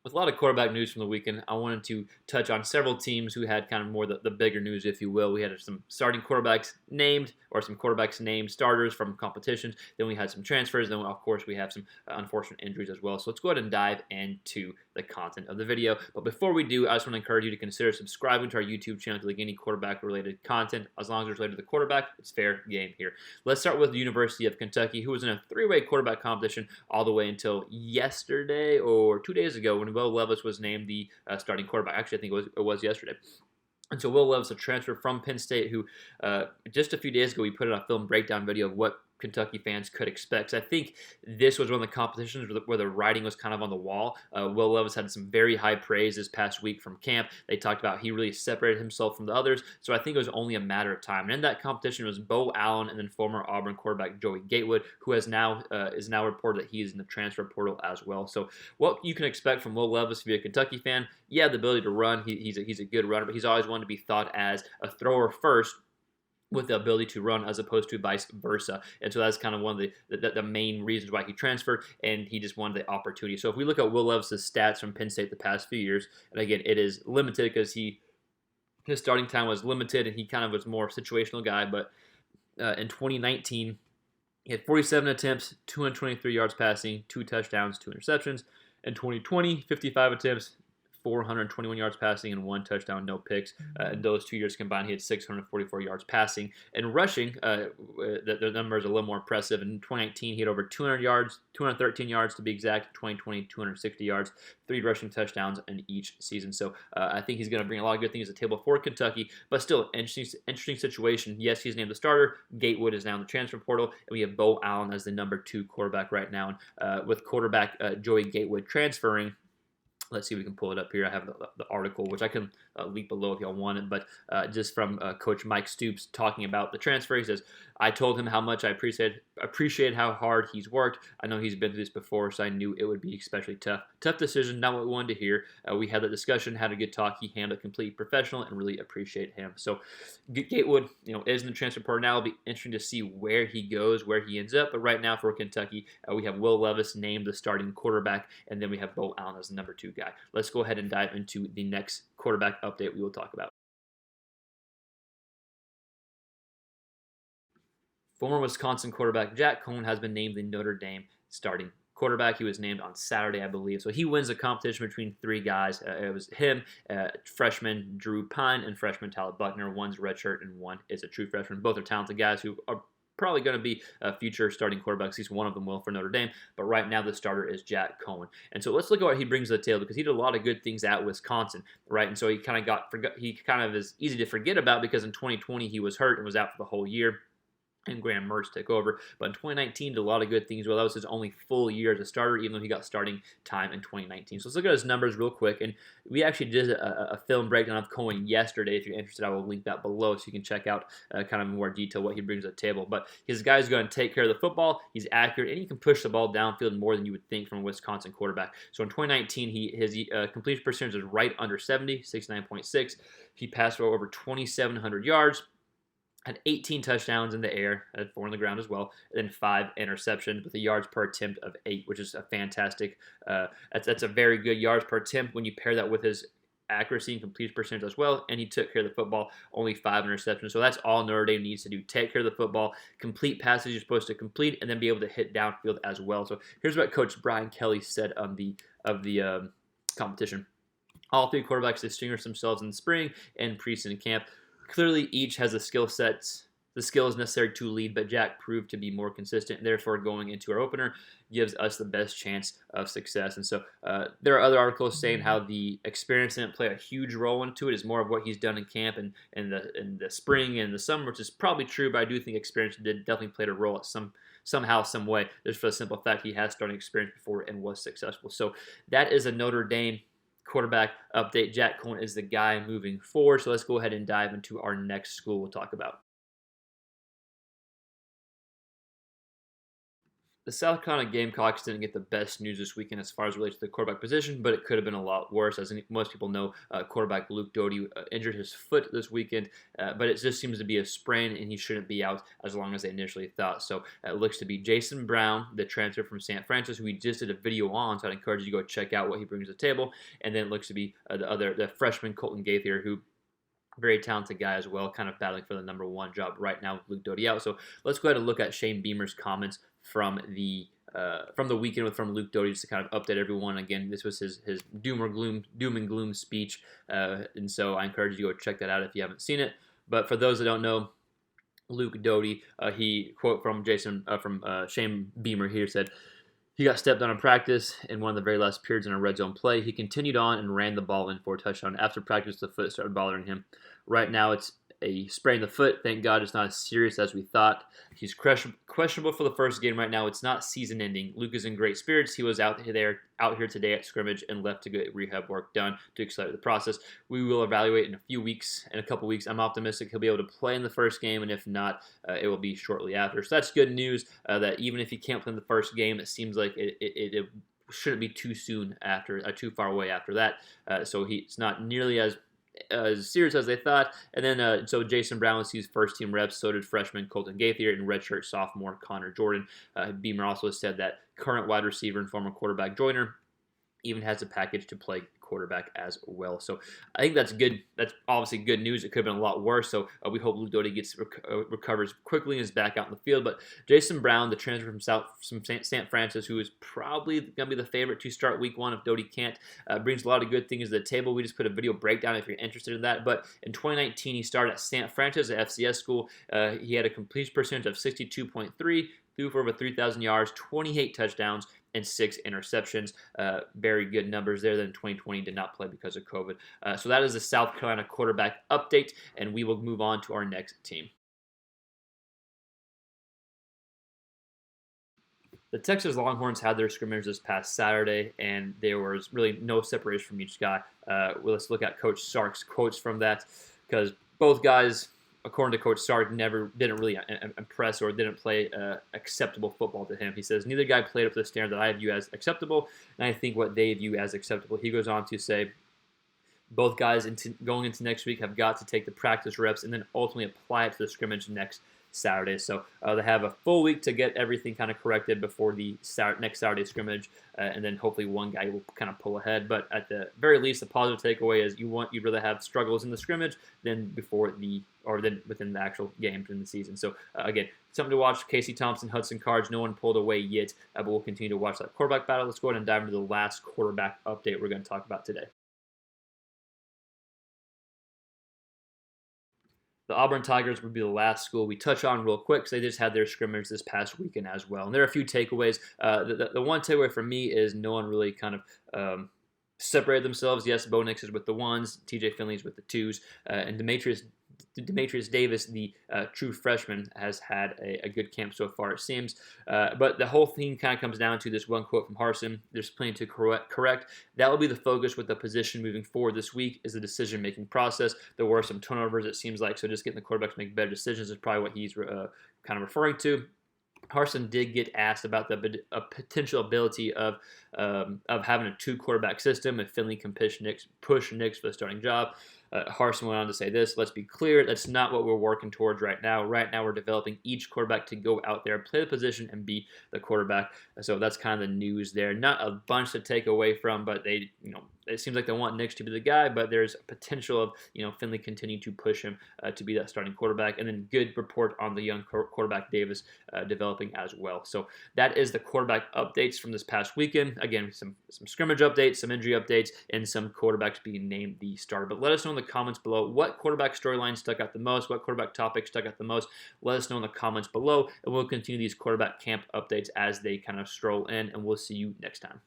With a lot of quarterback news from the weekend, I wanted to touch on several teams who had kind of more the bigger news, if you will. We had some starting quarterbacks named, or some quarterbacks named starters from competitions. Then we had some transfers. Then, of course, we have some unfortunate injuries as well. So let's go ahead and dive into the content of the video. But before we do, I just want to encourage you to consider subscribing to our YouTube channel to like any quarterback-related content. As long as it's related to the quarterback, it's fair game here. Let's start with the University of Kentucky, who was in a three-way quarterback competition all the way until yesterday or 2 days ago when Will Levis was named the starting quarterback. Actually, I think it was yesterday. And so Will Levis, a transfer from Penn State, who just a few days ago we put out a film breakdown video of what Kentucky fans could expect. So I think this was one of the competitions where the writing was kind of on the wall. Will Levis had some very high praise this past week from camp. They talked about he really separated himself from the others. So I think it was only a matter of time. And in that competition was Bo Allen and then former Auburn quarterback Joey Gatewood, who is now reported that he is in the transfer portal as well. So what you can expect from Will Levis if you're a Kentucky fan, yeah, the ability to run. He's a good runner, but he's always wanted to be thought as a thrower first, with the ability to run as opposed to vice versa. And so that's kind of one of the main reasons why he transferred, and he just wanted the opportunity. So if we look at Will Levis' stats from Penn State the past few years, and again, it is limited because his starting time was limited, and he kind of was more a situational guy, but in 2019, he had 47 attempts, 223 yards passing, 2 touchdowns, 2 interceptions. In 2020, 55 attempts, 421 yards passing and 1 touchdown, no picks. In those 2 years combined, he had 644 yards passing. And rushing, the number is a little more impressive. In 2019, he had over 200 yards, 213 yards to be exact. 2020, 260 yards, 3 rushing touchdowns in each season. So I think he's going to bring a lot of good things to the table for Kentucky, but still, interesting situation. Yes, he's named the starter. Gatewood is now in the transfer portal, and we have Bo Allen as the number 2 quarterback right now. And with quarterback Joey Gatewood transferring, let's see if we can pull it up here. I have the article, which I can link below if y'all want it. But just from Coach Mike Stoops talking about the transfer, he says, I told him how much I appreciate how hard he's worked. I know he's been through this before, so I knew it would be especially tough. Tough decision, not what we wanted to hear. We had the discussion, had a good talk. He handled it completely professional, and really appreciate him. So Gatewood, is in the transfer portal now. It'll be interesting to see where he goes, where he ends up. But right now for Kentucky, we have Will Levis named the starting quarterback, and then we have Bo Allen as the number 2 guy. Let's go ahead and dive into the next quarterback update we will talk about. Former Wisconsin quarterback Jack Coan has been named the Notre Dame starting quarterback. He was named on Saturday, I believe. So he wins the competition between 3 guys. It was him, freshman Drew Pine, and freshman Tyler Buckner. One's redshirt and one is a true freshman. Both are talented guys who are probably going to be future starting quarterbacks. At least one of them will for Notre Dame. But right now the starter is Jack Coan. And so let's look at what he brings to the table, because he did a lot of good things at Wisconsin, right? And so he kind of is easy to forget about because in 2020 he was hurt and was out for the whole year, and Graham Mertz took over. But in 2019, did a lot of good things. Well, that was his only full year as a starter, even though he got starting time in 2019. So let's look at his numbers real quick. And we actually did a film breakdown of Coan yesterday. If you're interested, I will link that below so you can check out kind of more detail what he brings to the table. But his guy's going to take care of the football. He's accurate, and he can push the ball downfield more than you would think from a Wisconsin quarterback. So in 2019, his completion percentage is right under 70, 69.6. He passed for over 2,700 yards. Had 18 touchdowns in the air, had 4 on the ground as well, and then 5 interceptions with a yards per attempt of 8, which is a fantastic. That's a very good yards per attempt when you pair that with his accuracy and completion percentage as well. And he took care of the football, only 5 interceptions. So that's all Notre Dame needs to do: take care of the football, complete passes you're supposed to complete, and then be able to hit downfield as well. So here's what Coach Brian Kelly said of the competition. All 3 quarterbacks distinguished themselves in the spring and preseason camp. Clearly, each has the skills necessary to lead, but Jack proved to be more consistent. Therefore, going into our opener gives us the best chance of success. And so there are other articles saying how the experience didn't play a huge role into it. It's more of what he's done in camp and in the spring and the summer, which is probably true, but I do think experience definitely played a role at somehow, some way, just for the simple fact he has starting experience before and was successful. So that is a Notre Dame quarterback update. Jack Coan is the guy moving forward. So let's go ahead and dive into our next school we'll talk about. The South Carolina Gamecocks didn't get the best news this weekend as far as relates to the quarterback position, but it could have been a lot worse. As most people know, quarterback Luke Doty injured his foot this weekend, but it just seems to be a sprain, and he shouldn't be out as long as they initially thought. So it looks to be Jason Brown, the transfer from St. Francis, who we just did a video on, so I'd encourage you to go check out what he brings to the table. And then it looks to be the freshman Colton Gaither, who very talented guy as well, kind of battling for the #1 job right now with Luke Doty out. So let's go ahead and look at Shane Beamer's comments from the weekend from Luke Doty, just to kind of update everyone. Again, this was his doom and gloom speech, and so I encourage you to go check that out if you haven't seen it. But for those that don't know, Luke Doty, he quote from Shane Beamer here said, "He got stepped on in practice in one of the very last periods in a red zone play. He continued on and ran the ball in for a touchdown. After practice, the foot started bothering him. Right now, it's a sprain in the foot. Thank God it's not as serious as we thought. He's questionable for the first game right now. It's not season ending. Luke is in great spirits. He was out here today at scrimmage and left to get rehab work done to accelerate the process. We will evaluate in a couple weeks. I'm optimistic he'll be able to play in the first game, and if not, it will be shortly after." So that's good news, that even if he can't play in the first game, it seems like it shouldn't be too soon after, too far away after that. So he's not nearly as serious as they thought. And then so Jason Brown was his first team reps. So did freshman Colton Gaither and redshirt sophomore Connor Jordan. Beamer also said that current wide receiver and former quarterback Joyner even has a package to play quarterback as well. So I think that's good. That's obviously good news. It could have been a lot worse. So we hope Luke Doty recovers quickly and is back out in the field. But Jason Brown, the transfer from St. Francis, who is probably going to be the favorite to start week 1 if Doty can't, brings a lot of good things to the table. We just put a video breakdown if you're interested in that. But in 2019, he started at St. Francis, at FCS school. He had a completion percentage of 62.3, threw for over 3,000 yards, 28 touchdowns, and 6 interceptions. Very good numbers there. Then 2020 did not play because of COVID. So that is the South Carolina quarterback update, and we will move on to our next team. The Texas Longhorns had their scrimmage this past Saturday, and there was really no separation from each guy. Let's look at Coach Sark's quotes from that, because both guys, according to Coach Sark, didn't really impress or didn't play acceptable football to him. He says, "Neither guy played up to the standard that I view as acceptable, and I think what they view as acceptable." He goes on to say, "Both guys going into next week have got to take the practice reps and then ultimately apply it to the scrimmage next Saturday." So they have a full week to get everything kind of corrected before the next Saturday scrimmage, and then hopefully one guy will kind of pull ahead. But at the very least, the positive takeaway is you'd rather have struggles in the scrimmage than within the actual games in the season. So again, something to watch. Casey Thompson, Hudson Cards, no one pulled away yet, but we'll continue to watch that quarterback battle. Let's go ahead and dive into the last quarterback update we're going to talk about today. The Auburn Tigers would be the last school we touch on real quick, because they just had their scrimmage this past weekend as well. And there are a few takeaways. The one takeaway for me is no one really kind of separated themselves. Yes, Bo Nix is with the 1s, TJ Finley's with the 2s, and Demetrius Davis, the true freshman, has had a good camp so far, it seems. But the whole thing kind of comes down to this one quote from Harsin: "There's plenty to correct. That will be the focus with the position moving forward this week, is the decision-making process. There were some turnovers, it seems like, so just getting the quarterback to make better decisions is probably what he's kind of referring to." Harsin did get asked about the potential ability of having a 2-quarterback system if Finley can push Nix for the starting job. Harsin went on to say this: "Let's be clear, that's not what we're working towards right now. Right now, we're developing each quarterback to go out there, play the position, and be the quarterback." So that's kind of the news there. Not a bunch to take away from, but it seems like they want Nix to be the guy, but there's a potential of Finley continuing to push him to be that starting quarterback. And then good report on the young quarterback Davis developing as well. So that is the quarterback updates from this past weekend. Again, some scrimmage updates, some injury updates, and some quarterbacks being named the starter. But let us know in the comments below what quarterback storyline stuck out the most, what quarterback topic stuck out the most. Let us know in the comments below, and we'll continue these quarterback camp updates as they kind of stroll in, and we'll see you next time.